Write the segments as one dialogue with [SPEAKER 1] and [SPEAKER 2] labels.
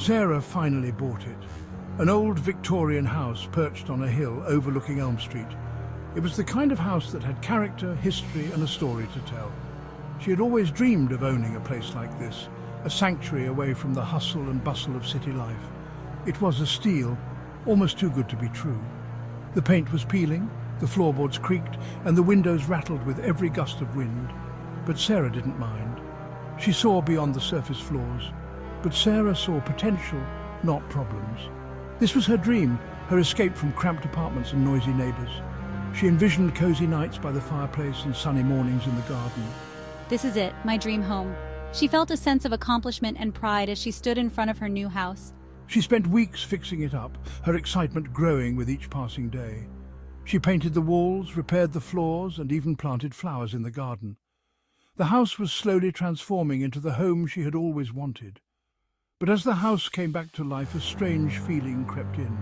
[SPEAKER 1] Sarah finally bought it. An old Victorian house perched on a hill overlooking Elm Street. It was the kind of house that had character, history, and a story to tell. She had always dreamed of owning a place like this, a sanctuary away from the hustle and bustle of city life. It was a steal, almost too good to be true. The paint was peeling, the floorboards creaked, and the windows rattled with every gust of wind. But Sarah didn't mind. She saw beyond the surface floors. But Sarah saw potential, not problems. This was her dream, her escape from cramped apartments and noisy neighbours. She envisioned cozy nights by the fireplace and sunny mornings in the garden.
[SPEAKER 2] This is it, my dream home. She felt a sense of accomplishment and pride as she stood in front of her new house.
[SPEAKER 1] She spent weeks fixing it up, her excitement growing with each passing day. She painted the walls, repaired the floors, and even planted flowers in the garden. The house was slowly transforming into the home she had always wanted. But as the house came back to life, a strange feeling crept in.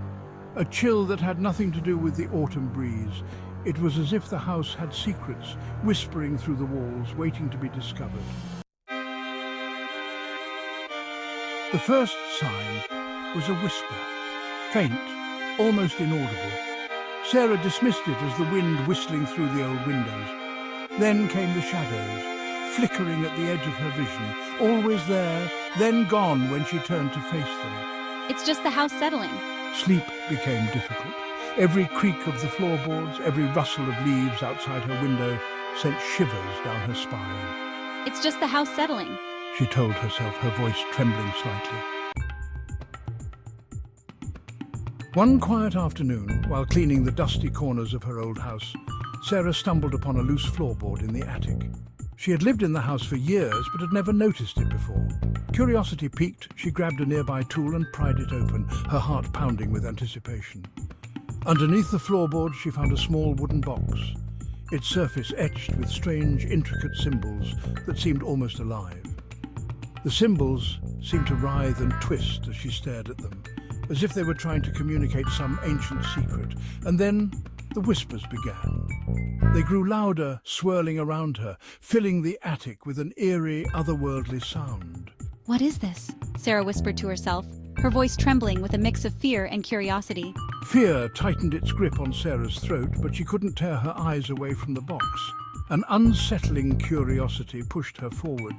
[SPEAKER 1] A chill that had nothing to do with the autumn breeze. It was as if the house had secrets, whispering through the walls, waiting to be discovered. The first sign was a whisper, faint, almost inaudible. Sarah dismissed it as the wind whistling through the old windows. Then came the shadows, flickering at the edge of her vision, always there, then gone when she turned to face them.
[SPEAKER 2] It's just the house settling.
[SPEAKER 1] Sleep became difficult. Every creak of the floorboards, every rustle of leaves outside her window sent shivers down her spine.
[SPEAKER 2] It's just the house settling,
[SPEAKER 1] she told herself, her voice trembling slightly. One quiet afternoon, while cleaning the dusty corners of her old house, Sarah stumbled upon a loose floorboard in the attic. She had lived in the house for years, but had never noticed it before. Curiosity piqued, she grabbed a nearby tool and pried it open, her heart pounding with anticipation. Underneath the floorboard, she found a small wooden box, its surface etched with strange, intricate symbols that seemed almost alive. The symbols seemed to writhe and twist as she stared at them, as if they were trying to communicate some ancient secret. And then the whispers began. They grew louder, swirling around her, filling the attic with an eerie, otherworldly sound.
[SPEAKER 2] What is this? Sarah whispered to herself, her voice trembling with a mix of fear and curiosity.
[SPEAKER 1] Fear tightened its grip on Sarah's throat, but she couldn't tear her eyes away from the box. An unsettling curiosity pushed her forward.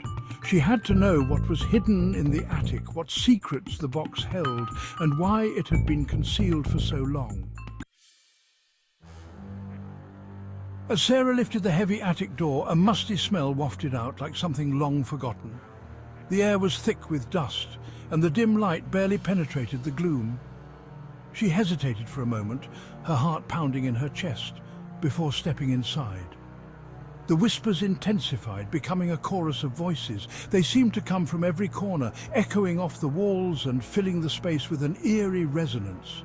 [SPEAKER 1] She had to know what was hidden in the attic, what secrets the box held, and why it had been concealed for so long. As Sarah lifted the heavy attic door, a musty smell wafted out like something long forgotten. The air was thick with dust, and the dim light barely penetrated the gloom. She hesitated for a moment, her heart pounding in her chest, before stepping inside. The whispers intensified, becoming a chorus of voices. They seemed to come from every corner, echoing off the walls and filling the space with an eerie resonance.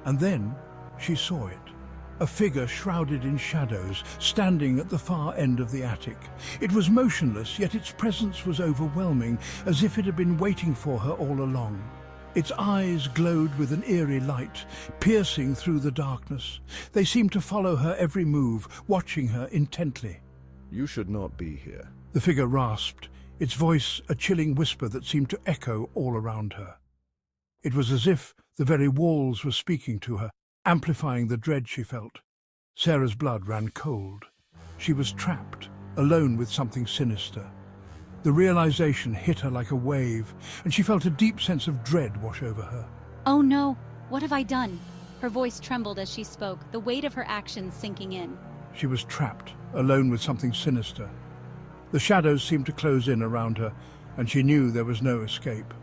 [SPEAKER 1] And then she saw it. A figure shrouded in shadows, standing at the far end of the attic. It was motionless, yet its presence was overwhelming, as if it had been waiting for her all along. Its eyes glowed with an eerie light, piercing through the darkness. They seemed to follow her every move, watching her intently.
[SPEAKER 3] You should not be here.
[SPEAKER 1] The figure rasped, its voice a chilling whisper that seemed to echo all around her. It was as if the very walls were speaking to her, amplifying the dread she felt. Sarah's blood ran cold. She was trapped, alone with something sinister. The realization hit her like a wave, and she felt a deep sense of dread wash over her.
[SPEAKER 2] Oh no, what have I done? Her voice trembled as she spoke, the weight of her actions sinking in.
[SPEAKER 1] She was trapped, alone with something sinister. The shadows seemed to close in around her, and she knew there was no escape.